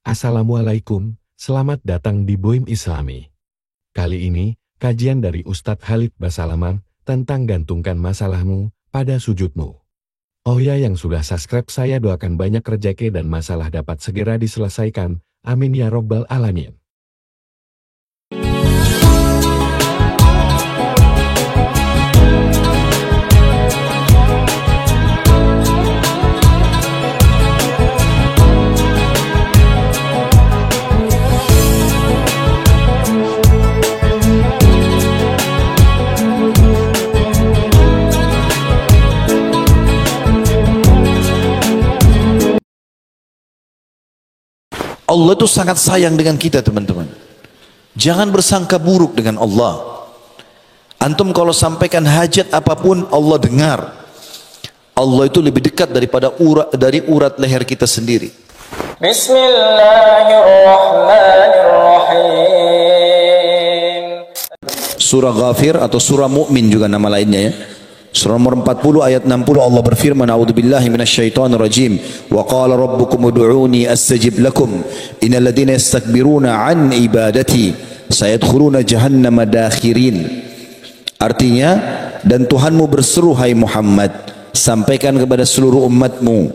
Assalamualaikum, selamat datang di Boim Islami. Kali ini, kajian dari Ustadz Khalid Basalaman tentang gantungkan masalahmu pada sujudmu. Oh ya, yang sudah subscribe saya doakan banyak rezeki dan masalah dapat segera diselesaikan. Amin ya robbal alamin. Allah itu sangat sayang dengan kita, teman-teman. Jangan bersangka buruk dengan Allah. Antum kalau sampaikan hajat apapun, Allah dengar. Allah itu lebih dekat daripada urat leher kita sendiri. Bismillahirrahmanirrahim. Surah Ghafir atau surah Mu'min juga nama lainnya ya. Surah nomor 40 ayat 60 Allah berfirman, A'udzubillahi minasyaitonir rajim. Wa qala rabbukum ud'uni astajib lakum. Innal ladzina yastakbiruna an ibadati sayadkhuluna jahannama dakhirin. Artinya, dan Tuhanmu berseru hai Muhammad, sampaikan kepada seluruh umatmu,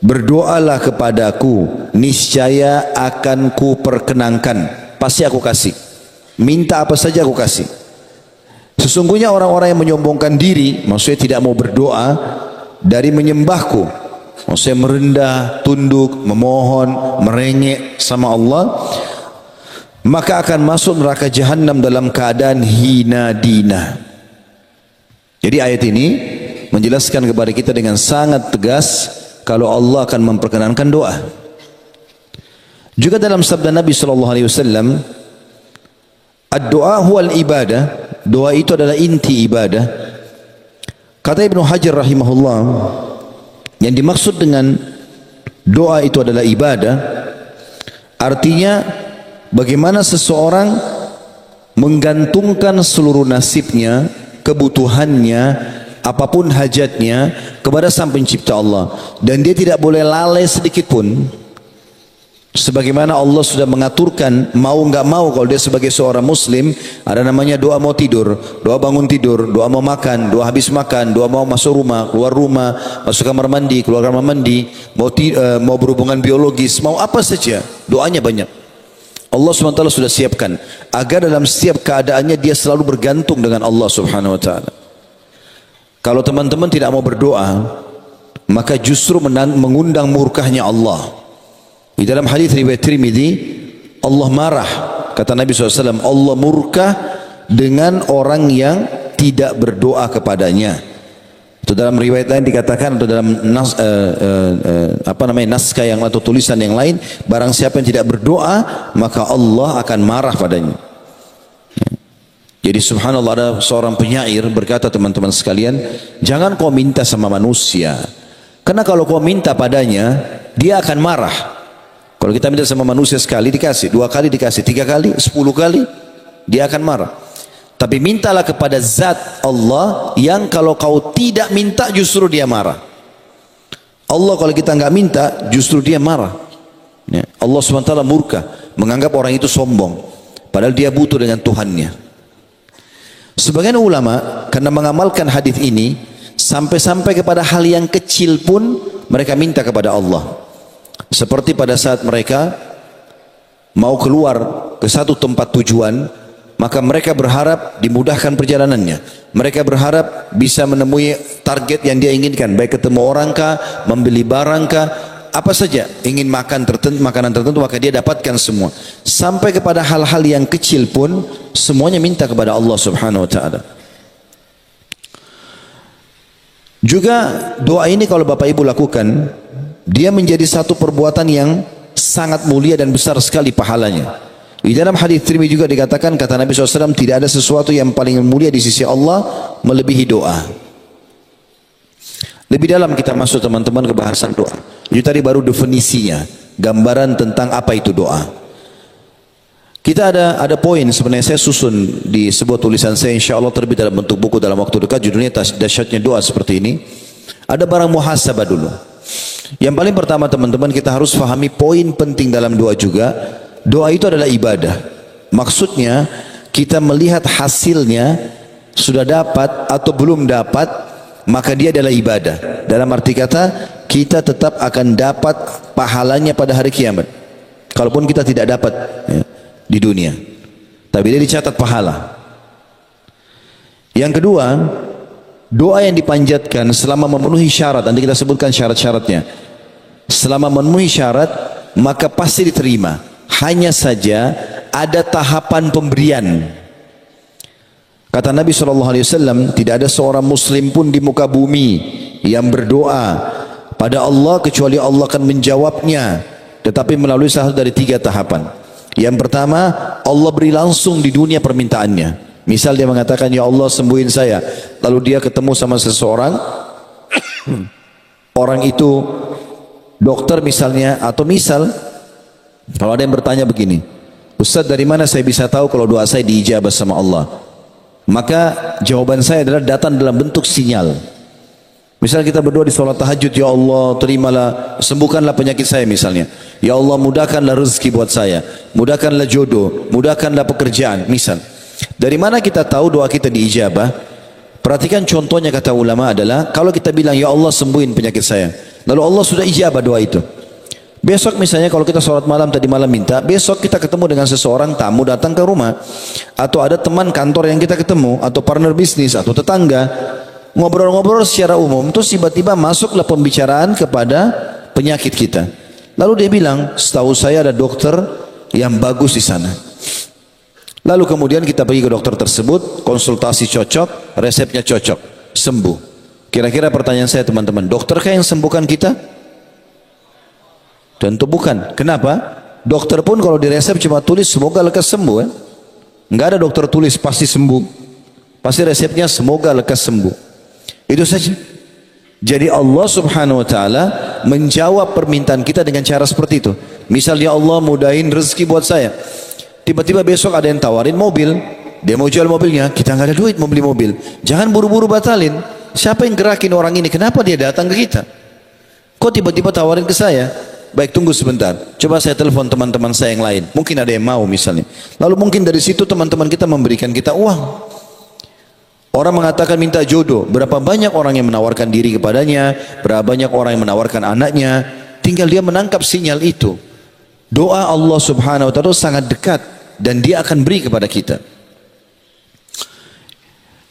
berdoalah kepadaku, niscaya akan ku perkenankan. Pasti aku kasih. Minta apa saja aku kasih. Sesungguhnya orang-orang yang menyombongkan diri, maksudnya tidak mau berdoa dari menyembahku, maksudnya merendah, tunduk, memohon, merengek sama Allah, maka akan masuk neraka jahanam dalam keadaan hina dina. Jadi ayat ini menjelaskan kepada kita dengan sangat tegas kalau Allah akan memperkenankan doa. Juga dalam sabda Nabi SAW, ad-doa huwal ibadah. Doa itu adalah inti ibadah. Kata Ibnu Hajar rahimahullah, yang dimaksud dengan doa itu adalah ibadah, artinya bagaimana seseorang menggantungkan seluruh nasibnya, kebutuhannya, apapun hajatnya kepada Sang Pencipta Allah, dan dia tidak boleh lalai sedikit pun. Sebagaimana Allah sudah mengaturkan, mau nggak mau kalau dia sebagai seorang muslim, ada namanya doa mau tidur, doa bangun tidur, doa mau makan, doa habis makan, doa mau masuk rumah, keluar rumah, masuk kamar mandi, keluar kamar mandi, mau berhubungan biologis, mau apa saja, doanya banyak. Allah SWT sudah siapkan agar dalam setiap keadaannya dia selalu bergantung dengan Allah Subhanahu Wa Taala. Kalau teman-teman tidak mau berdoa, maka justru mengundang murkahnya Allah. Di dalam hadis riwayat Tirmidzi, Allah marah, kata Nabi SAW, Allah murka dengan orang yang tidak berdoa kepadanya. Itu dalam riwayat lain dikatakan, atau dalam naskah yang atau tulisan yang lain, barang siapa yang tidak berdoa maka Allah akan marah padanya. Jadi subhanallah, ada seorang penyair berkata, teman-teman sekalian, jangan kau minta sama manusia, karena kalau kau minta padanya dia akan marah. Kalau kita minta sama manusia sekali dikasih, 2 kali dikasih, 3 kali, 10 kali, dia akan marah. Tapi mintalah kepada zat Allah yang kalau kau tidak minta justru dia marah. Allah kalau kita nggak minta justru dia marah. Ya. Allah SWT murka, menganggap orang itu sombong, padahal dia butuh dengan Tuhannya. Sebagian ulama karena mengamalkan hadis ini sampai-sampai kepada hal yang kecil pun mereka minta kepada Allah. Seperti pada saat mereka mau keluar ke satu tempat tujuan, maka mereka berharap dimudahkan perjalanannya. Mereka berharap bisa menemui target yang dia inginkan, baik ketemu orang kah, membeli barang kah, apa saja, ingin makan makanan tertentu, maka dia dapatkan semua. Sampai kepada hal-hal yang kecil pun semuanya minta kepada Allah Subhanahu Wa Taala. Juga doa ini kalau Bapak Ibu lakukan, dia menjadi satu perbuatan yang sangat mulia dan besar sekali pahalanya. Di dalam hadis Tirmidzi juga dikatakan, kata Nabi SAW, tidak ada sesuatu yang paling mulia di sisi Allah melebihi doa. Lebih dalam kita masuk teman-teman ke bahasan doa. Itu tadi baru definisinya, gambaran tentang apa itu doa. Kita ada poin sebenarnya saya susun di sebuah tulisan saya, insya Allah terbit dalam bentuk buku dalam waktu dekat, judulnya Dahsyatnya Doa seperti ini. Ada barang muhasabah dulu. Yang paling pertama teman-teman, kita harus fahami poin penting dalam doa juga. Doa itu adalah ibadah. Maksudnya kita melihat hasilnya sudah dapat atau belum dapat, maka dia adalah ibadah. Dalam arti kata, kita tetap akan dapat pahalanya pada hari kiamat. Kalaupun kita tidak dapat ya, di dunia, tapi dia dicatat pahala. Yang kedua, doa yang dipanjatkan selama memenuhi syarat, nanti kita sebutkan syarat-syaratnya. Selama memenuhi syarat, maka pasti diterima. Hanya saja ada tahapan pemberian. Kata Nabi SAW, tidak ada seorang muslim pun di muka bumi yang berdoa pada Allah kecuali Allah akan menjawabnya, tetapi melalui salah satu dari 3 tahapan. Yang pertama, Allah beri langsung di dunia permintaannya. Misal dia mengatakan, ya Allah sembuhin saya, lalu dia ketemu sama seseorang, orang itu dokter misalnya, atau misal kalau ada yang bertanya begini, Ustaz, dari mana saya bisa tahu kalau doa saya diijabah sama Allah? Maka jawaban saya adalah datang dalam bentuk sinyal. Misal kita berdoa di sholat tahajud, ya Allah terimalah, sembuhkanlah penyakit saya misalnya. Ya Allah mudahkanlah rezeki buat saya, mudahkanlah jodoh, mudahkanlah pekerjaan misal. Dari mana kita tahu doa kita diijabah? Perhatikan contohnya, kata ulama adalah kalau kita bilang ya Allah sembuhin penyakit saya, lalu Allah sudah ijabah doa itu. Besok misalnya kalau kita sholat malam tadi malam minta, besok kita ketemu dengan seseorang tamu datang ke rumah, atau ada teman kantor yang kita ketemu, atau partner bisnis, atau tetangga, ngobrol-ngobrol secara umum, terus tiba-tiba masuklah pembicaraan kepada penyakit kita. Lalu dia bilang, setahu saya ada dokter yang bagus di sana. Lalu kemudian kita pergi ke dokter tersebut, konsultasi cocok, resepnya cocok, sembuh. Kira-kira pertanyaan saya teman-teman, dokterkah yang sembuhkan kita? Tentu bukan. Kenapa? Dokter pun kalau di resep cuma tulis semoga lekas sembuh ya. Enggak ada dokter tulis pasti sembuh. Pasti resepnya semoga lekas sembuh. Itu saja. Jadi Allah subhanahu wa ta'ala menjawab permintaan kita dengan cara seperti itu. Misal ya Allah mudahin rezeki buat saya. Tiba-tiba besok ada yang tawarin mobil, dia mau jual mobilnya, kita nggak ada duit mau beli mobil. Jangan buru-buru batalin. Siapa yang gerakin orang ini? Kenapa dia datang ke kita? Kok tiba-tiba tawarin ke saya? Baik, tunggu sebentar. Coba saya telepon teman-teman saya yang lain. Mungkin ada yang mau misalnya. Lalu mungkin dari situ teman-teman kita memberikan kita uang. Orang mengatakan minta jodoh. Berapa banyak orang yang menawarkan diri kepadanya, berapa banyak orang yang menawarkan anaknya. Tinggal dia menangkap sinyal itu. Doa Allah subhanahu wa ta'ala sangat dekat, dan dia akan beri kepada kita.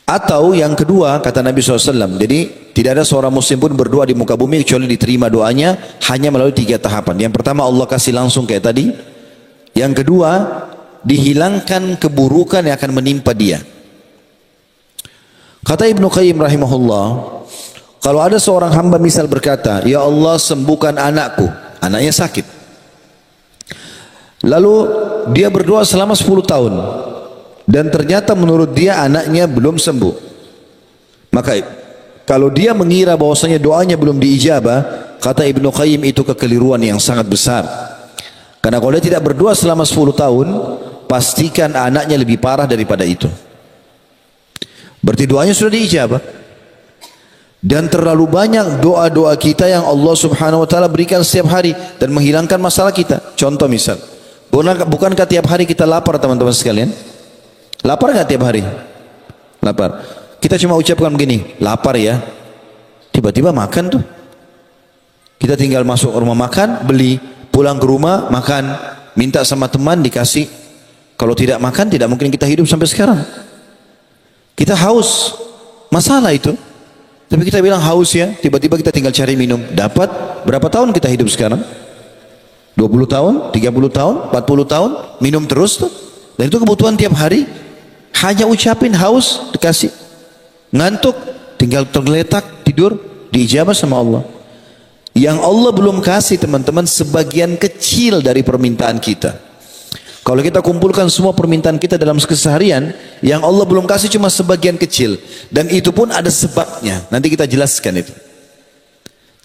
Atau yang kedua, kata Nabi SAW, jadi tidak ada seorang muslim pun berdoa di muka bumi kecuali diterima doanya hanya melalui 3 tahapan. Yang pertama Allah kasih langsung kayak tadi. Yang kedua, dihilangkan keburukan yang akan menimpa dia. Kata Ibnu Qayyim rahimahullah, kalau ada seorang hamba misal berkata, ya Allah sembuhkan anakku, anaknya sakit. Lalu dia berdoa selama 10 tahun. Dan ternyata menurut dia anaknya belum sembuh. Maka kalau dia mengira bahwasanya doanya belum diijabah, kata Ibnu Qayyim itu kekeliruan yang sangat besar. Karena kalau dia tidak berdoa selama 10 tahun, pastikan anaknya lebih parah daripada itu. Berarti doanya sudah diijabah. Dan terlalu banyak doa-doa kita yang Allah subhanahu wa ta'ala berikan setiap hari dan menghilangkan masalah kita. Contoh misal, bukankah tiap hari kita lapar teman-teman sekalian? Lapar nggak tiap hari? Lapar. Kita cuma ucapkan begini, lapar ya. Tiba-tiba makan tuh. Kita tinggal masuk ke rumah makan, beli, pulang ke rumah makan, minta sama teman dikasih. Kalau tidak makan, tidak mungkin kita hidup sampai sekarang. Kita haus, masalah itu. Tapi kita bilang haus ya, tiba-tiba kita tinggal cari minum. Dapat, berapa tahun kita hidup sekarang? 20 tahun, 30 tahun, 40 tahun, minum terus tuh. Dan itu kebutuhan tiap hari. Hanya ucapin haus, dikasih. Ngantuk, tinggal tergeletak, tidur, diijabah sama Allah. Yang Allah belum kasih teman-teman sebagian kecil dari permintaan kita. Kalau kita kumpulkan semua permintaan kita dalam keseharian, yang Allah belum kasih cuma sebagian kecil. Dan itu pun ada sebabnya. Nanti kita jelaskan itu.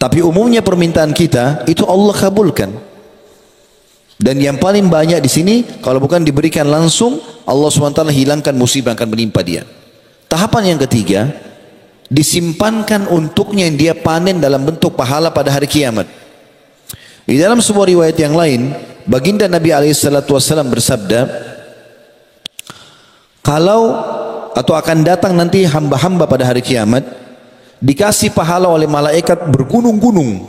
Tapi umumnya permintaan kita, itu Allah kabulkan. Dan yang paling banyak di sini, kalau bukan diberikan langsung, Allah SWT hilangkan musibah yang akan menimpa dia. Tahapan yang ketiga, disimpankan untuknya yang dia panen dalam bentuk pahala pada hari kiamat. Di dalam sebuah riwayat yang lain, baginda Nabi SAW bersabda, kalau atau akan datang nanti hamba-hamba pada hari kiamat, dikasih pahala oleh malaikat bergunung-gunung,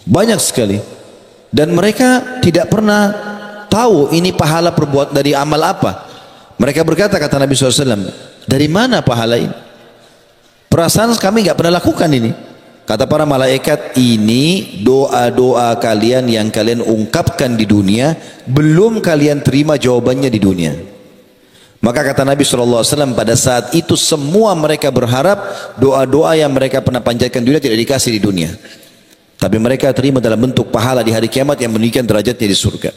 banyak sekali, dan mereka tidak pernah tahu ini pahala perbuat dari amal apa. Mereka berkata, kata Nabi SAW, dari mana pahala ini? Perasaan kami nggak pernah lakukan ini. Kata para malaikat, ini doa-doa kalian yang kalian ungkapkan di dunia, belum kalian terima jawabannya di dunia. Maka kata Nabi SAW, pada saat itu semua mereka berharap doa-doa yang mereka pernah panjatkan di dunia tidak dikasih di dunia, tapi mereka terima dalam bentuk pahala di hari kiamat yang meninggikan derajatnya di surga.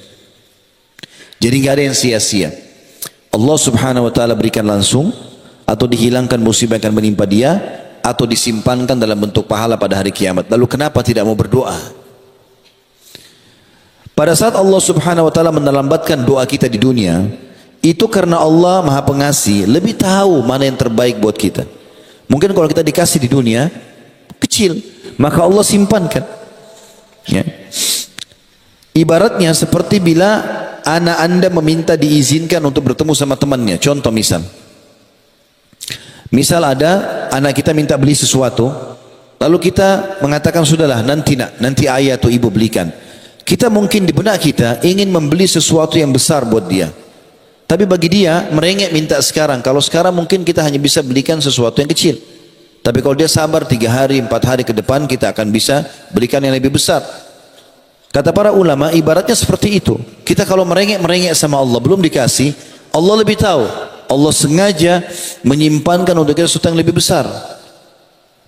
Jadi nggak ada yang sia-sia. Allah Subhanahu wa taala berikan langsung, atau dihilangkan musibah yang akan menimpa dia, atau disimpankan dalam bentuk pahala pada hari kiamat. Lalu kenapa tidak mau berdoa? Pada saat Allah Subhanahu wa taala menelambatkan doa kita di dunia, itu karena Allah Maha Pengasih, lebih tahu mana yang terbaik buat kita. Mungkin kalau kita dikasih di dunia kecil, maka Allah simpankan, ya. Ibaratnya seperti bila anak anda meminta diizinkan untuk bertemu sama temannya. Contoh misal ada anak kita minta beli sesuatu, lalu kita mengatakan, sudahlah nanti nak, nanti ayah atau ibu belikan. Kita mungkin di benak kita ingin membeli sesuatu yang besar buat dia, tapi bagi dia merengek minta sekarang. Kalau sekarang mungkin kita hanya bisa belikan sesuatu yang kecil, tapi kalau dia sabar 3 hari 4 hari ke depan, kita akan bisa belikan yang lebih besar. Kata para ulama, ibaratnya seperti itu. Kita kalau merengek sama Allah, belum dikasih, Allah lebih tahu. Allah sengaja menyimpankan untuk kita sesuatu yang lebih besar.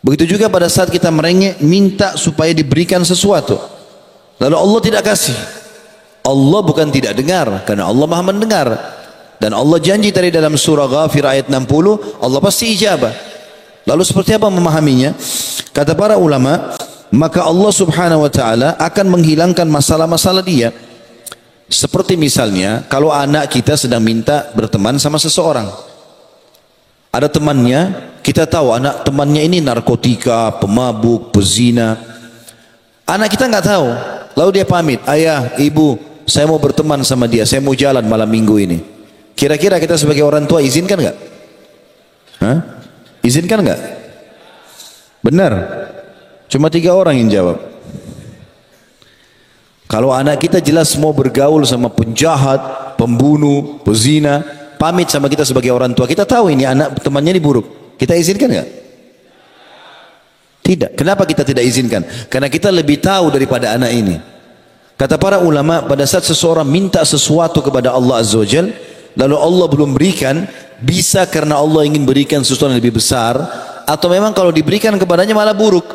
Begitu juga pada saat kita merengek minta supaya diberikan sesuatu, lalu Allah tidak kasih. Allah bukan tidak dengar, karena Allah Maha mendengar. Dan Allah janji tadi dalam surah Ghafir ayat 60, Allah pasti ijabah. Lalu seperti apa memahaminya? Kata para ulama, maka Allah Subhanahu wa taala akan menghilangkan masalah-masalah dia. Seperti misalnya kalau anak kita sedang minta berteman sama seseorang, ada temannya, kita tahu anak temannya ini narkotika, pemabuk, pezina. Anak kita nggak tahu, lalu dia pamit, ayah, ibu, saya mau berteman sama dia, saya mau jalan malam minggu ini. Kira-kira kita sebagai orang tua izinkan nggak? Hah? Izinkan nggak? Benar? Cuma 3 orang yang jawab. Kalau anak kita jelas mau bergaul sama penjahat, pembunuh, pezina, pamit sama kita sebagai orang tua, kita tahu ini anak temannya ini buruk, kita izinkan nggak? Tidak. Kenapa kita tidak izinkan? Karena kita lebih tahu daripada anak ini. Kata para ulama, pada saat seseorang minta sesuatu kepada Allah Azza wa Jal, lalu Allah belum berikan, bisa karena Allah ingin berikan sesuatu yang lebih besar, atau memang kalau diberikan kepadanya malah buruk,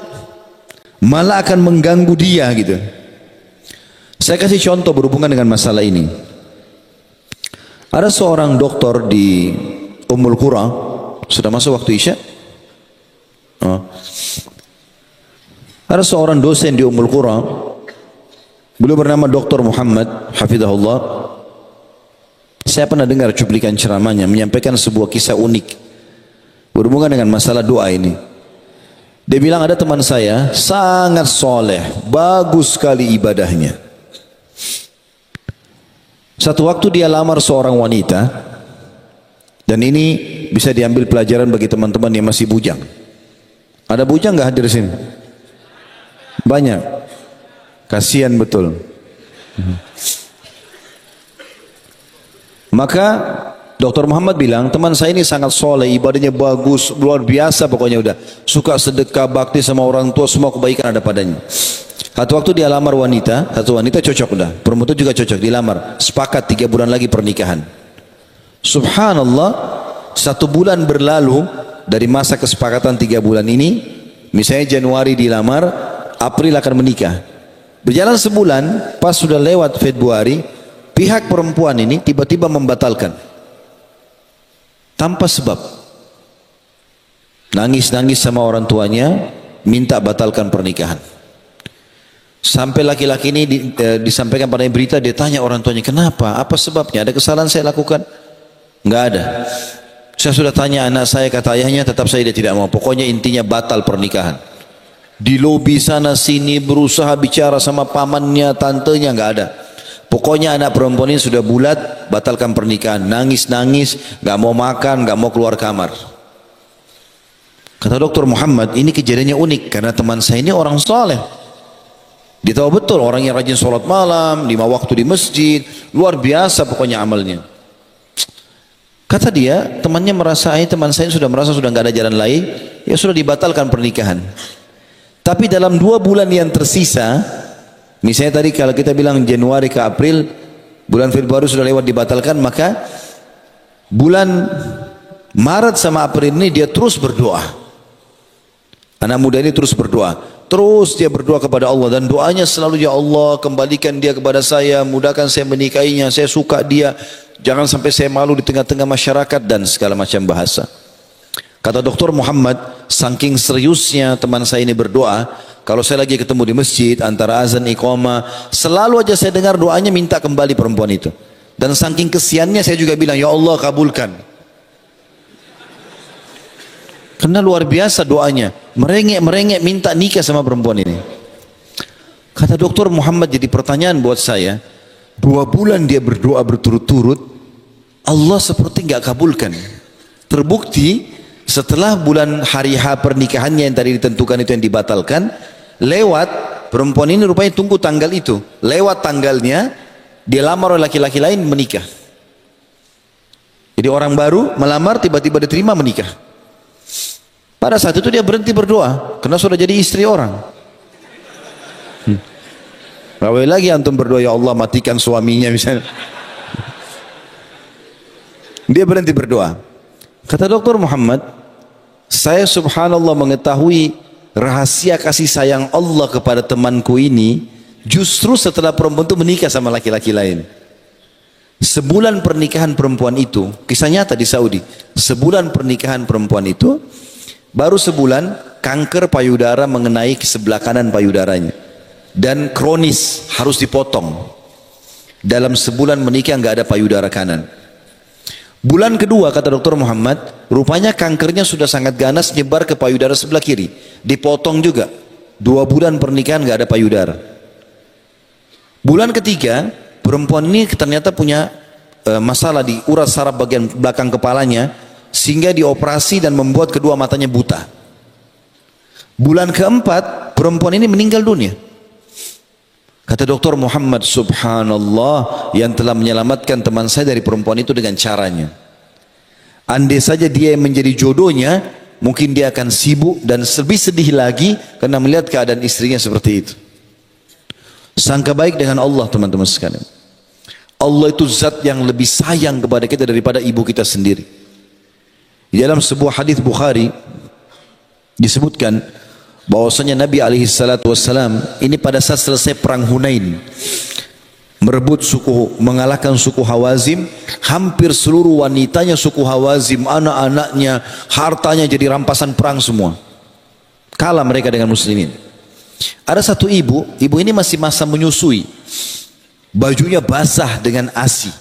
malah akan mengganggu dia gitu. Saya kasih contoh berhubungan dengan masalah ini. Ada seorang dokter di Ummul Qura, sudah masuk waktu Isya? Oh. Ada seorang dosen di Ummul Qura, beliau bernama Dr. Muhammad Hafidhahullah. Saya pernah dengar cuplikan ceramahnya, menyampaikan sebuah kisah unik berhubungan dengan masalah doa ini. Dia bilang, ada teman saya sangat soleh, bagus sekali ibadahnya. Satu waktu dia lamar seorang wanita, dan ini bisa diambil pelajaran bagi teman-teman yang masih bujang. Ada bujang nggak hadir sini? Banyak. Kasihan betul. Maka Dr. Muhammad bilang, teman saya ini sangat soleh, ibadahnya bagus, luar biasa, pokoknya udah suka sedekah, bakti sama orang tua, semua kebaikan ada padanya. Satu waktu dia lamar wanita, satu wanita cocok udah, perempuan juga cocok, dilamar, sepakat 3 bulan lagi pernikahan. Subhanallah, 1 bulan berlalu dari masa kesepakatan 3 bulan ini, misalnya Januari dilamar, April akan menikah. Berjalan sebulan, pas sudah lewat Februari, pihak perempuan ini tiba-tiba membatalkan. Tanpa sebab. Nangis-nangis sama orang tuanya, minta batalkan pernikahan. Sampai laki-laki ini disampaikan pada berita, dia tanya orang tuanya, kenapa? Apa sebabnya? Ada kesalahan saya lakukan? Enggak ada. Saya sudah tanya anak saya, kata ayahnya, tetap saya dia tidak mau. Pokoknya intinya batal pernikahan. Di lobi sana sini berusaha bicara sama pamannya, tantenya, nggak ada. Pokoknya anak perempuan ini sudah bulat, batalkan pernikahan. Nangis-nangis, nggak mau makan, nggak mau keluar kamar. Kata Dr. Muhammad, ini kejadiannya unik karena teman saya ini orang soleh. Dia tahu betul orang yang rajin sholat malam, 5 waktu di masjid, luar biasa pokoknya amalnya. Kata dia, temannya merasa, teman saya sudah merasa sudah nggak ada jalan lain, ya sudah dibatalkan pernikahan. Tapi dalam 2 bulan yang tersisa, misalnya tadi kalau kita bilang Januari ke April, bulan Februari sudah lewat dibatalkan, maka bulan Maret sama April ini dia terus berdoa. Anak muda ini terus berdoa. Terus dia berdoa kepada Allah dan doanya selalu, ya Allah kembalikan dia kepada saya, mudahkan saya menikahinya, saya suka dia, jangan sampai saya malu di tengah-tengah masyarakat dan segala macam bahasa. Kata Dr. Muhammad, saking seriusnya teman saya ini berdoa, kalau saya lagi ketemu di masjid antara azan iqamah, selalu aja saya dengar doanya minta kembali perempuan itu. Dan saking kesiannya saya juga bilang, ya Allah kabulkan. Karena luar biasa doanya, merengek-merengek minta nikah sama perempuan ini. Kata Dr. Muhammad, jadi pertanyaan buat saya, 2 bulan dia berdoa berturut-turut, Allah seperti nggak kabulkan. Terbukti setelah bulan hari H pernikahannya yang tadi ditentukan itu yang dibatalkan, lewat perempuan ini rupanya tunggu tanggal itu, lewat tanggalnya dia lamar oleh laki-laki lain menikah. Jadi orang baru melamar tiba-tiba diterima menikah. Pada saat itu dia berhenti berdoa karena sudah jadi istri orang. Rawai lagi antum berdoa, ya Allah matikan suaminya misalnya. Dia berhenti berdoa. Kata Dr. Muhammad, saya subhanallah mengetahui rahasia kasih sayang Allah kepada temanku ini justru setelah perempuan itu menikah sama laki-laki lain. Sebulan pernikahan perempuan itu, kisah nyata di Saudi, sebulan pernikahan perempuan itu, baru sebulan kanker payudara mengenai sebelah kanan payudaranya dan kronis, harus dipotong. Dalam sebulan menikah nggak ada payudara kanan. Bulan kedua kata Dr. Muhammad, rupanya kankernya sudah sangat ganas nyebar ke payudara sebelah kiri, dipotong juga. 2 bulan pernikahan nggak ada payudara. Bulan ketiga perempuan ini ternyata punya masalah di urat saraf bagian belakang kepalanya, sehingga dioperasi dan membuat kedua matanya buta. Bulan keempat perempuan ini meninggal dunia. Kata Dr. Muhammad, subhanallah, yang telah menyelamatkan teman saya dari perempuan itu dengan caranya. Andai saja dia yang menjadi jodohnya, mungkin dia akan sibuk dan lebih sedih lagi karena melihat keadaan istrinya seperti itu. Sangka baik dengan Allah teman-teman sekalian. Allah itu zat yang lebih sayang kepada kita daripada ibu kita sendiri. Di dalam sebuah hadis Bukhari disebutkan bahwasanya Nabi SAW ini pada saat selesai perang Hunain, merebut mengalahkan suku Hawazim, hampir seluruh wanitanya suku Hawazim, anak-anaknya, hartanya jadi rampasan perang semua. Kalah mereka dengan muslimin. Ada satu ibu ini masih masa menyusui, bajunya basah dengan ASI.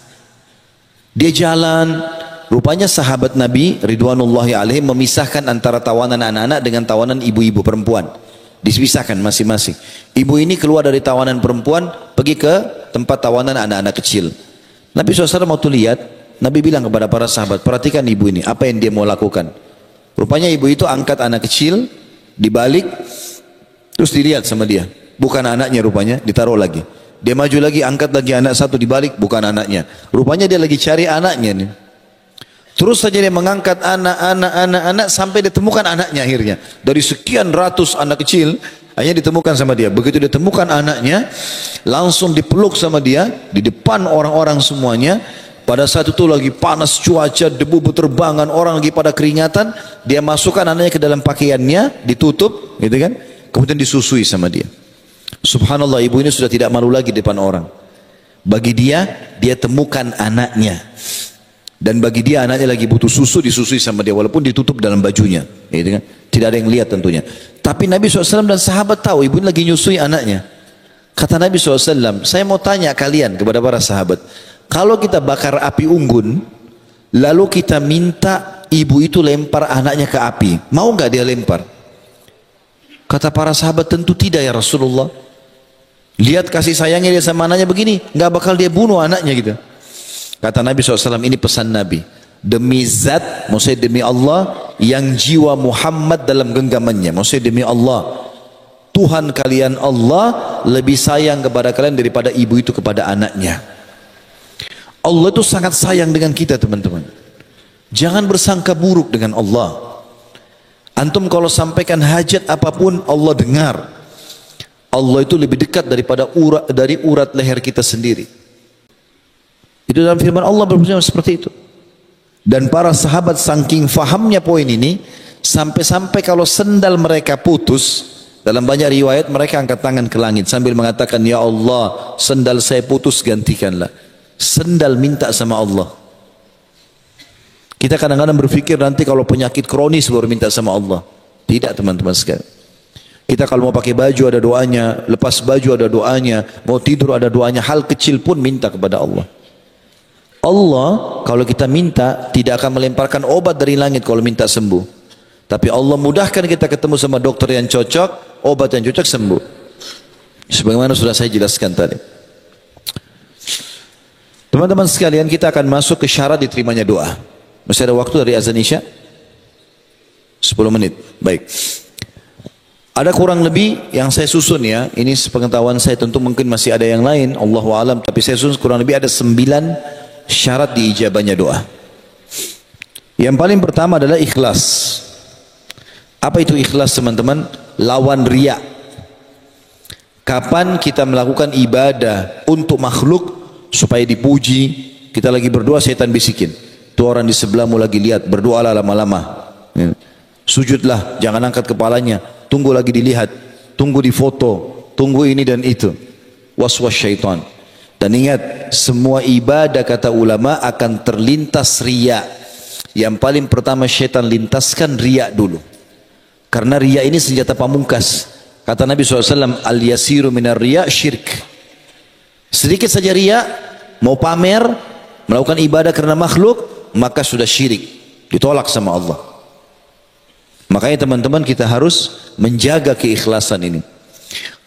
Dia jalan, rupanya sahabat Nabi Ridwanullahi alaihim memisahkan antara tawanan anak-anak dengan tawanan ibu-ibu perempuan. Dipisahkan masing-masing. Ibu ini keluar dari tawanan perempuan, pergi ke tempat tawanan anak-anak kecil. Nabi SAW waktu lihat, Nabi bilang kepada para sahabat, perhatikan ibu ini, apa yang dia mau lakukan. Rupanya ibu itu angkat anak kecil, dibalik, terus dilihat sama dia. Bukan anaknya rupanya, ditaruh lagi. Dia maju lagi, angkat lagi anak satu, dibalik, bukan anaknya. Rupanya dia lagi cari anaknya nih. Terus saja dia mengangkat anak sampai ditemukan anaknya akhirnya. Dari sekian ratus anak kecil, akhirnya ditemukan sama dia. Begitu ditemukan anaknya, langsung dipeluk sama dia, di depan orang-orang semuanya. Pada saat itu lagi panas cuaca, debu berterbangan, orang lagi pada keringatan. Dia masukkan anaknya ke dalam pakaiannya, ditutup, gitu kan? Kemudian disusui sama dia. Subhanallah, ibu ini sudah tidak malu lagi di depan orang. Bagi dia temukan anaknya. Dan bagi dia anaknya lagi butuh susu, disusui sama dia walaupun ditutup dalam bajunya, gitu kan? Tidak ada yang lihat tentunya. Tapi Nabi SAW dan sahabat tahu ibu ini lagi nyusui anaknya. Kata Nabi SAW, saya mau tanya kalian kepada para sahabat, kalau kita bakar api unggun, lalu kita minta ibu itu lempar anaknya ke api, mau nggak dia lempar? Kata para sahabat, tentu tidak ya Rasulullah. Lihat kasih sayangnya dia sama anaknya begini, nggak bakal dia bunuh anaknya gitu. Kata Nabi SAW, ini pesan Nabi. Demi zat, maksudnya demi Allah, yang jiwa Muhammad dalam genggamannya. Maksudnya demi Allah, Tuhan kalian Allah lebih sayang kepada kalian daripada ibu itu kepada anaknya. Allah itu sangat sayang dengan kita teman-teman. Jangan bersangka buruk dengan Allah. Antum kalau sampaikan hajat apapun Allah dengar. Allah itu lebih dekat daripada urat leher kita sendiri. Itu dalam firman Allah berbunyi seperti itu. Dan para sahabat saking fahamnya poin ini, sampai-sampai kalau sendal mereka putus, dalam banyak riwayat mereka angkat tangan ke langit sambil mengatakan, ya Allah, sendal saya putus, gantikanlah. Sendal minta sama Allah. Kita kadang-kadang berpikir nanti kalau penyakit kronis baru minta sama Allah. Tidak teman-teman sekalian. Kita kalau mau pakai baju ada doanya, lepas baju ada doanya, mau tidur ada doanya, hal kecil pun minta kepada Allah. Allah kalau kita minta tidak akan melemparkan obat dari langit kalau minta sembuh. Tapi Allah mudahkan kita ketemu sama dokter yang cocok, obat yang cocok sembuh. Sebagaimana sudah saya jelaskan tadi. Teman-teman sekalian, kita akan masuk ke syarat diterimanya doa. Masih ada waktu dari azan Isya? 10 menit. Baik. Ada kurang lebih yang saya susun ya. Ini sepengetahuan saya, tentu mungkin masih ada yang lain. Allahu a'lam. Tapi saya susun kurang lebih ada 9 syarat diijabahnya doa. Yang paling pertama adalah ikhlas. Apa itu ikhlas teman-teman? Lawan riya. Kapan kita melakukan ibadah untuk makhluk supaya dipuji, kita lagi berdoa setan bisikin, tuh orang di sebelahmu lagi lihat, berdoalah lama-lama. Sujudlah, jangan angkat kepalanya, tunggu lagi dilihat, tunggu di foto, tunggu ini dan itu. Waswas syaitan. Dan ingat, semua ibadah kata ulama akan terlintas riya. Yang paling pertama syaitan lintaskan riya dulu. Karena riya ini senjata pamungkas. Kata Nabi SAW, al-yasiru minar riya syirk. Sedikit saja riya, mau pamer, melakukan ibadah karena makhluk, maka sudah syirik, ditolak sama Allah. Makanya teman-teman kita harus menjaga keikhlasan ini.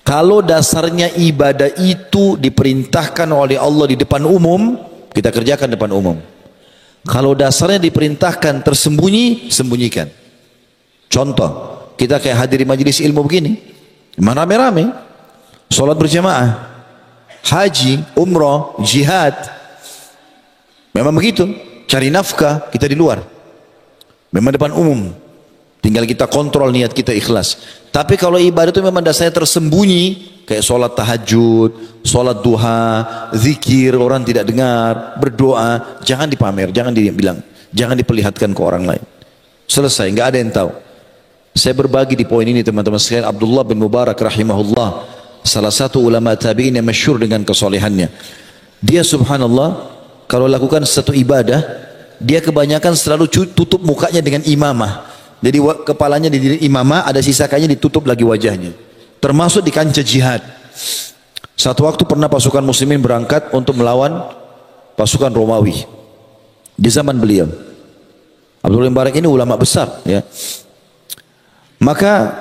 Kalau dasarnya ibadah itu diperintahkan oleh Allah di depan umum, kita kerjakan depan umum. Kalau dasarnya diperintahkan tersembunyi, sembunyikan. Contoh, kita kayak hadir di majelis ilmu begini, rame-rame, sholat berjamaah, haji, umrah, jihad, memang begitu. Cari nafkah, kita di luar, memang depan umum. Tinggal kita kontrol niat kita ikhlas. Tapi kalau ibadah itu memang dasarnya tersembunyi, kayak sholat tahajud, sholat duha, zikir, orang tidak dengar, berdoa, jangan dipamer, jangan dibilang, jangan diperlihatkan ke orang lain. Selesai, nggak ada yang tahu. Saya berbagi di poin ini teman-teman sekalian. Abdullah bin Mubarak rahimahullah, salah satu ulama tabi'in yang masyhur dengan kesolehannya. Dia subhanallah, kalau lakukan satu ibadah, dia kebanyakan selalu tutup mukanya dengan imamah. Jadi kepalanya di imamah, ada sisa kainnya ditutup lagi wajahnya. Termasuk di kancah jihad. Satu waktu pernah pasukan muslimin berangkat untuk melawan pasukan Romawi. Di zaman beliau. Abdullah bin Mubarak ini ulama besar, ya. Maka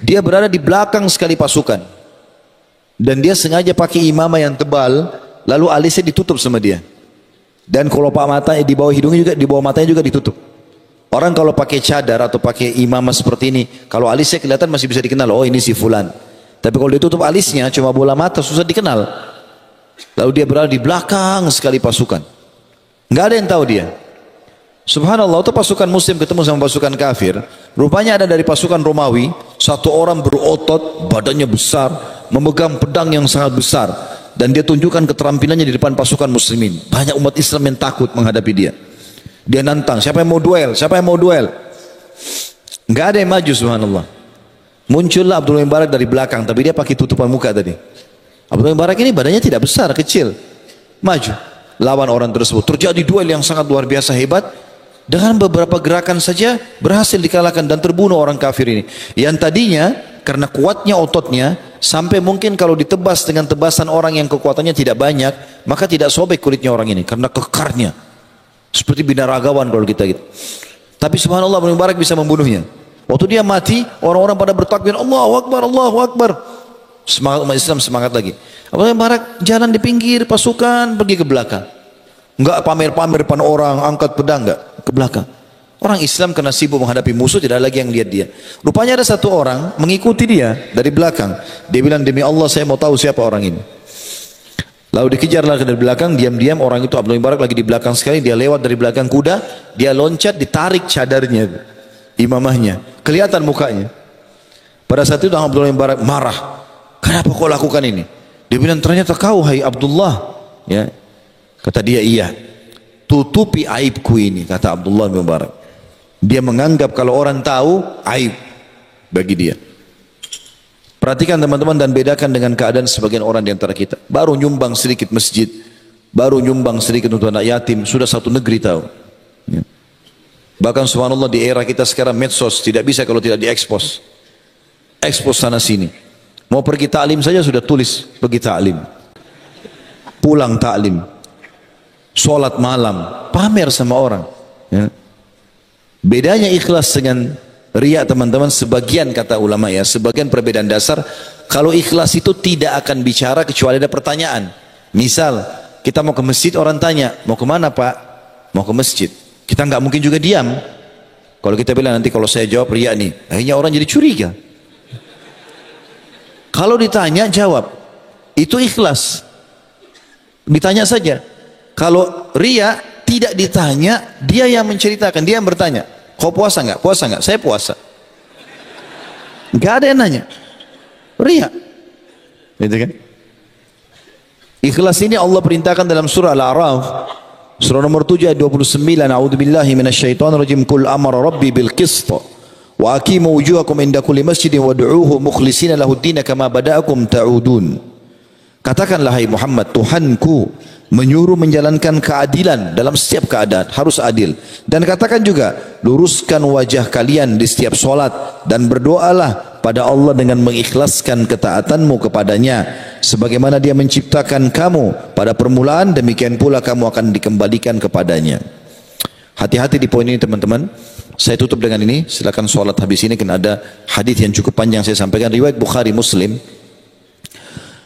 dia berada di belakang sekali pasukan. Dan dia sengaja pakai imamah yang tebal, lalu alisnya ditutup sama dia. Dan kelopak mata di bawah hidungnya juga, di bawah matanya juga ditutup. Orang kalau pakai cadar atau pakai imamah seperti ini, kalau alisnya kelihatan masih bisa dikenal, oh ini si fulan. Tapi kalau ditutup alisnya, cuma bola mata, susah dikenal. Lalu dia berada di belakang sekali pasukan. Nggak ada yang tahu dia. Subhanallah, itu pasukan muslim ketemu sama pasukan kafir. Rupanya ada dari pasukan Romawi, satu orang berotot, badannya besar, memegang pedang yang sangat besar. Dan dia tunjukkan keterampilannya di depan pasukan muslimin. Banyak umat Islam yang takut menghadapi dia. Dia nantang, siapa yang mau duel? Siapa yang mau duel? Nggak ada yang maju, subhanallah. Muncullah Abdullah bin Mubarak dari belakang, tapi dia pakai tutupan muka tadi. Abdullah bin Mubarak ini badannya tidak besar, kecil. Maju, lawan orang tersebut. Terjadi duel yang sangat luar biasa hebat. Dengan beberapa gerakan saja berhasil dikalahkan dan terbunuh orang kafir ini. Yang tadinya karena kuatnya ototnya, sampai mungkin kalau ditebas dengan tebasan orang yang kekuatannya tidak banyak, maka tidak sobek kulitnya orang ini karena kekarnya. Seperti binaragawan kalau kita gitu. Tapi subhanallah Ibnu Mubarak bisa membunuhnya. Waktu dia mati, orang-orang pada bertakbir, Allahu Akbar, Allahu Akbar. Semangat umat Islam semangat lagi. Abu Barak jalan di pinggir pasukan, pergi ke belakang. Enggak pamer-pamer depan orang, angkat pedang, enggak, ke belakang. Orang Islam karena sibuk menghadapi musuh, tidak ada lagi yang lihat dia. Rupanya ada satu orang mengikuti dia dari belakang. Dia bilang, demi Allah saya mau tahu siapa orang ini. Lalu dikejar lagi dari belakang, diam-diam orang itu, Abdullah bin Barak lagi di belakang sekali, dia lewat dari belakang kuda, dia loncat, ditarik cadarnya, imamahnya, kelihatan mukanya. Pada saat itu Abdullah bin Barak marah, kenapa kau lakukan ini? Dia bilang, ternyata kau hai Abdullah. Ya. Kata dia, iya, tutupi aibku ini, kata Abdullah bin Barak. Dia menganggap kalau orang tahu, aib bagi dia. Perhatikan teman-teman dan bedakan dengan keadaan sebagian orang di antara kita. Baru nyumbang sedikit masjid, baru nyumbang sedikit untuk anak yatim, sudah satu negeri tahu. Ya. Bahkan subhanallah di era kita sekarang medsos tidak bisa kalau tidak diekspos. Ekspos sana sini. Mau pergi taklim saja sudah tulis pergi taklim. Pulang taklim. Sholat malam, pamer sama orang. Ya. Bedanya ikhlas dengan riya teman-teman, sebagian kata ulama ya, sebagian perbedaan dasar. Kalau ikhlas itu tidak akan bicara kecuali ada pertanyaan. Misal kita mau ke masjid, orang tanya, mau kemana Pak? Mau ke masjid. Kita nggak mungkin juga diam. Kalau kita bilang nanti kalau saya jawab riya nih, akhirnya orang jadi curiga. Kalau ditanya jawab, itu ikhlas. Ditanya saja. Kalau riya tidak ditanya, dia yang menceritakan, dia yang bertanya. Kau puasa nggak? Puasa nggak? Saya puasa. Nggak ada yang nanya. Riya. Gitu kan? Ikhlas ini Allah perintahkan dalam surah Al-A'raf, surah nomor 7 ayat 29. A'udzubillahi minasyaitonirrajim. Qul amara rabbi bil qist wa aqimu wujuhakum inda kulli masjidin wad'uuhu mukhlishina lahud-din kama bada'akum ta'udun. Katakanlah hai Muhammad, Tuhanku menyuruh menjalankan keadilan dalam setiap keadaan, harus adil. Dan katakan juga, luruskan wajah kalian di setiap solat dan berdoalah pada Allah dengan mengikhlaskan ketaatanmu kepadanya, sebagaimana Dia menciptakan kamu pada permulaan, demikian pula kamu akan dikembalikan kepadanya. Hati-hati di poin ini teman-teman. Saya tutup dengan ini, silakan solat habis ini, karena ada hadis yang cukup panjang saya sampaikan, riwayat Bukhari Muslim.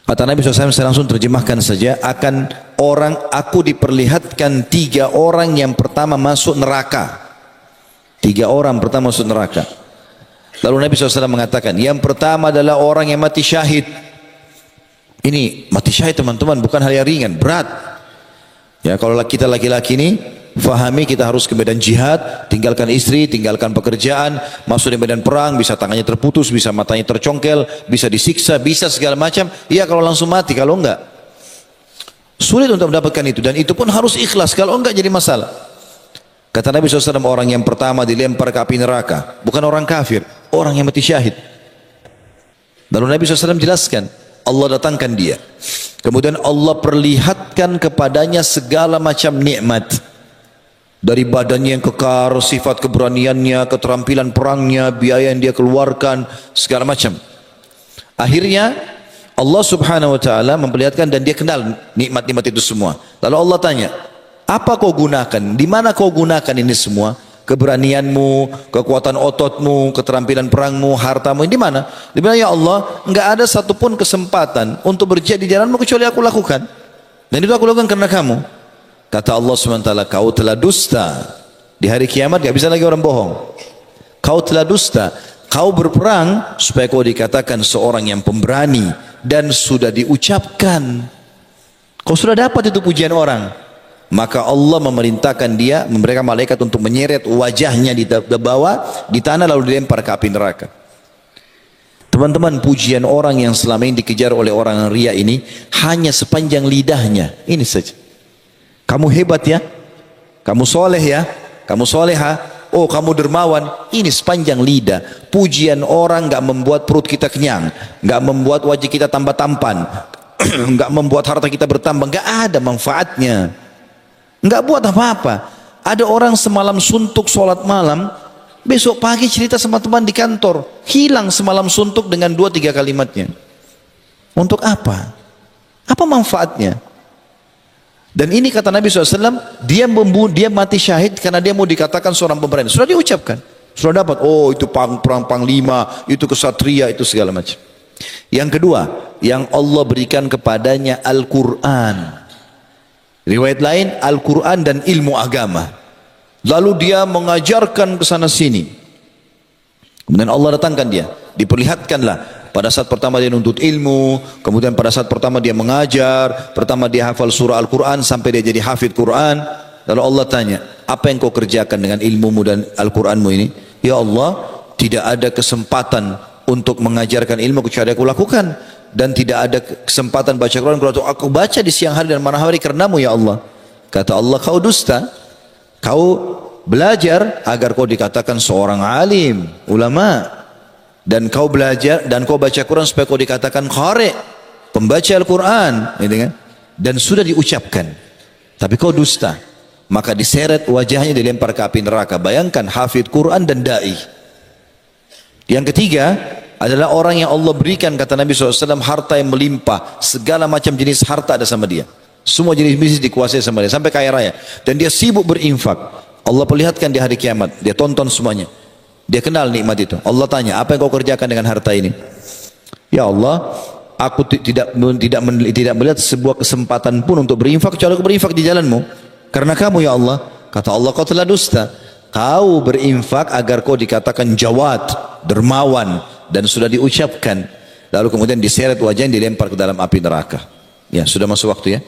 Kata Nabi SAW, saya langsung terjemahkan saja, akan orang, aku diperlihatkan 3 orang yang pertama masuk neraka. 3 orang pertama masuk neraka. Lalu Nabi SAW mengatakan, yang pertama adalah orang yang mati syahid. Ini mati syahid teman-teman, bukan hal yang ringan, berat. Ya, kalau kita laki-laki ini, fahami kita harus ke medan jihad, tinggalkan istri, tinggalkan pekerjaan, masuk di medan perang, bisa tangannya terputus, bisa matanya tercongkel, bisa disiksa, bisa segala macam. Iya kalau langsung mati, kalau enggak sulit untuk mendapatkan itu, dan itu pun harus ikhlas, kalau enggak jadi masalah. Kata Nabi SAW, orang yang pertama dilempar ke api neraka bukan orang kafir, orang yang mati syahid. Lalu Nabi SAW jelaskan, Allah datangkan dia, kemudian Allah perlihatkan kepadanya segala macam nikmat, dari badannya yang kekar, sifat keberaniannya, keterampilan perangnya, biaya yang dia keluarkan, segala macam. Akhirnya Allah Subhanahu wa taala memperlihatkan dan dia kenal nikmat-nikmat itu semua. Lalu Allah tanya, apa kau gunakan? Di mana kau gunakan ini semua? Keberanianmu, kekuatan ototmu, keterampilan perangmu, hartamu, di mana? Dia bilang, ya Allah, enggak ada satupun kesempatan untuk berjihad di jalanmu kecuali aku lakukan. Dan itu aku lakukan karena kamu. Kata Allah SWT, kau telah dusta. Di hari kiamat gak bisa lagi orang bohong. Kau telah dusta. Kau berperang supaya kau dikatakan seorang yang pemberani, dan sudah diucapkan. Kau sudah dapat itu pujian orang. Maka Allah memerintahkan dia, memberikan malaikat untuk menyeret wajahnya di bawah, di tanah, lalu dilempar ke api neraka. Teman-teman, pujian orang yang selama ini dikejar oleh orang riya ini hanya sepanjang lidahnya. Ini saja. Kamu hebat ya, kamu soleh ya, kamu soleha, oh kamu dermawan. Ini sepanjang lidah. Pujian orang gak membuat perut kita kenyang, gak membuat wajah kita tambah tampan, gak membuat harta kita bertambah, gak ada manfaatnya, gak buat apa-apa. Ada orang semalam suntuk sholat malam, besok pagi cerita sama teman di kantor, hilang semalam suntuk dengan 2-3 kalimatnya. Untuk apa? Apa manfaatnya? Dan ini kata Nabi SAW, dia mati syahid karena dia mau dikatakan seorang pemberani. Sudah diucapkan. Sudah dapat, oh itu perang panglima, itu kesatria, itu segala macam. Yang kedua, yang Allah berikan kepadanya Al-Quran. Riwayat lain, Al-Quran dan ilmu agama. Lalu dia mengajarkan ke sana sini. Kemudian Allah datangkan dia, diperlihatkanlah. Pada saat pertama dia nuntut ilmu, kemudian pada saat pertama dia mengajar, pertama dia hafal surah Al-Quran sampai dia jadi hafidh Quran. Lalu Allah tanya, apa yang kau kerjakan dengan ilmumu dan Al-Quranmu ini? Ya Allah, tidak ada kesempatan untuk mengajarkan ilmu kecuali aku lakukan, dan tidak ada kesempatan baca Quran kalau aku baca di siang hari dan malam hari karenamu ya Allah. Kata Allah, kau dusta, kau belajar agar kau dikatakan seorang alim, ulama, dan kau belajar dan kau baca Quran supaya kau dikatakan qari, pembaca Al-Quran, gitu kan? Dan sudah diucapkan, tapi kau dusta, maka diseret wajahnya, dilempar ke api neraka. Bayangkan hafidh Quran dan dai. Yang ketiga adalah orang yang Allah berikan, kata Nabi SAW, harta yang melimpah, segala macam jenis harta ada sama dia, semua jenis bisnis dikuasai sama dia, sampai kaya raya, dan dia sibuk berinfak. Allah perlihatkan di hari kiamat, dia tonton semuanya, dia kenal nikmat itu. Allah tanya, apa yang kau kerjakan dengan harta ini? Ya Allah, aku tidak melihat sebuah kesempatan pun untuk berinfak kecuali aku berinfak di jalanmu karena kamu ya Allah. Kata Allah, kau telah dusta, kau berinfak agar kau dikatakan jawad, dermawan, dan sudah diucapkan, lalu kemudian diseret wajahnya, dilempar ke dalam api neraka. Ya, sudah masuk waktu ya.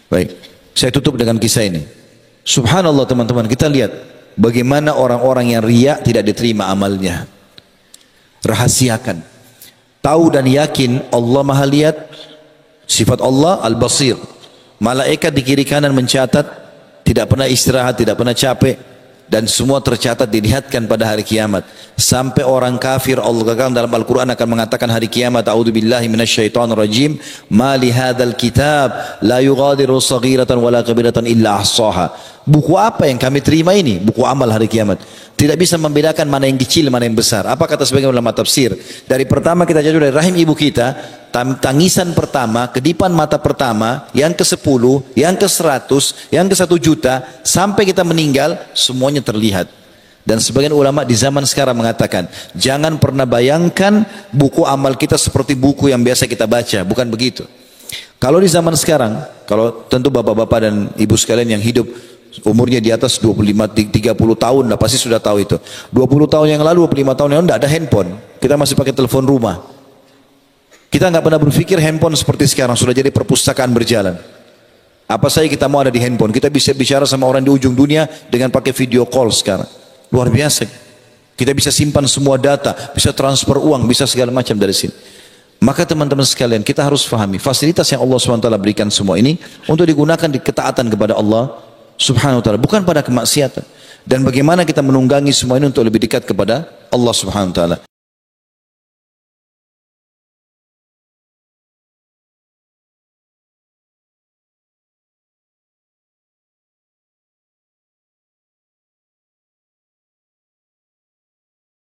Baik, saya tutup dengan kisah ini. Subhanallah teman-teman, kita lihat bagaimana orang-orang yang riya tidak diterima amalnya. Rahasiakan, tahu dan yakin Allah maha lihat. Sifat Allah Al-Basir, malaikat di kiri kanan mencatat, tidak pernah istirahat, tidak pernah capek, dan semua tercatat dilihatkan pada hari kiamat. Sampai orang kafir, Allah katakan dalam Al-Quran akan mengatakan hari kiamat, a'udzubillahi minasyaitonir rajim, ma li hadzal kitab la yughadiru saghiratan wala kabiratan illa ahsaha. Buku apa yang kami terima ini? Buku amal hari kiamat. Tidak bisa membedakan mana yang kecil, mana yang besar. Apa kata sebagian ulama tafsir? Dari pertama kita jatuh dari rahim ibu kita, tangisan pertama, kedipan mata pertama, yang ke-10, yang ke-100, yang ke-1 juta, sampai kita meninggal, semuanya terlihat. Dan sebagian ulama di zaman sekarang mengatakan, jangan pernah bayangkan buku amal kita seperti buku yang biasa kita baca. Bukan begitu. Kalau di zaman sekarang, kalau tentu bapak-bapak dan ibu sekalian yang hidup umurnya di atas 25-30 tahun lah pasti sudah tahu itu. 20 tahun yang lalu, 25 tahun yang lalu tidak ada handphone. Kita masih pakai telepon rumah. Kita nggak pernah berpikir handphone seperti sekarang sudah jadi perpustakaan berjalan. Apa saja kita mau ada di handphone. Kita bisa bicara sama orang di ujung dunia dengan pakai video call sekarang. Luar biasa. Kita bisa simpan semua data, bisa transfer uang, bisa segala macam dari sini. Maka teman-teman sekalian, kita harus fahami fasilitas yang Allah SWT berikan semua ini untuk digunakan di ketaatan kepada Allah Subhanahu wa ta'ala, bukan pada kemaksiatan. Dan bagaimana kita menunggangi semua ini untuk lebih dekat kepada Allah Subhanahu wa ta'ala.